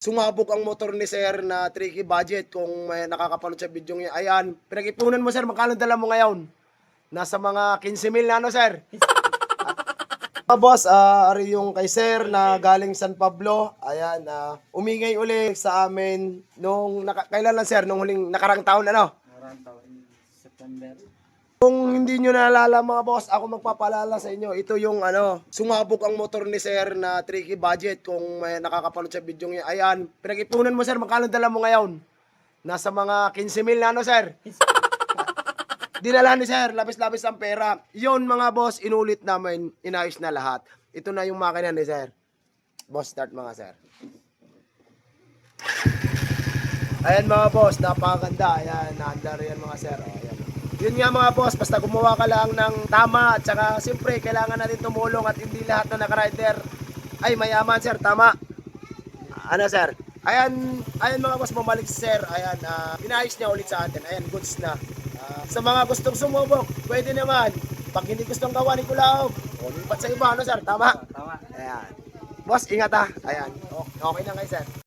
Sumabog ang motor ni sir na tricky budget kung may nakakapanood sa video niya. Ayan, pinag-ipunan mo sir, magkano dala mo ngayon? Nasa mga 15,000 na ano sir? Boss, ari yung kay sir na galing San Pablo. Ayan, umingay uli sa amin nung, kailan lang sir? Nung huling nakarang taon ano? Nakarang taon, September. Kung hindi nyo naalala mga boss, ako magpapalala sa inyo. Ito yung sumabog ang motor ni sir na tricky budget kung may nakakapanood sa video niya. Ayan, pinag-ipunan mo sir, magkano dala mo ngayon? Nasa mga 15,000 na ano sir? Dinala ni sir, labis-labis ang pera. Yun mga boss, inulit namin, inayos na lahat. Ito na yung makina ni sir. Boss, start mga sir. Ayan mga boss, napakaganda. Ayan, naandar yan mga sir. Ayan. Yun nga mga boss, basta gumawa ka lang ng tama at saka siyempre kailangan natin tumulong at hindi lahat na nakarider ay mayaman sir, tama? Ano sir? Ayan mga boss, bumalik si sir. Ayan, inayos niya ulit sa atin. Ayan, goods na. Sa mga gustong sumubok, pwede naman. Pag hindi gustong gawa ni Kulaog, lipat sa iba, ano sir? Tama? Tama. Ayan. Boss, ingat ha. Ayan. Okay na kayo sir.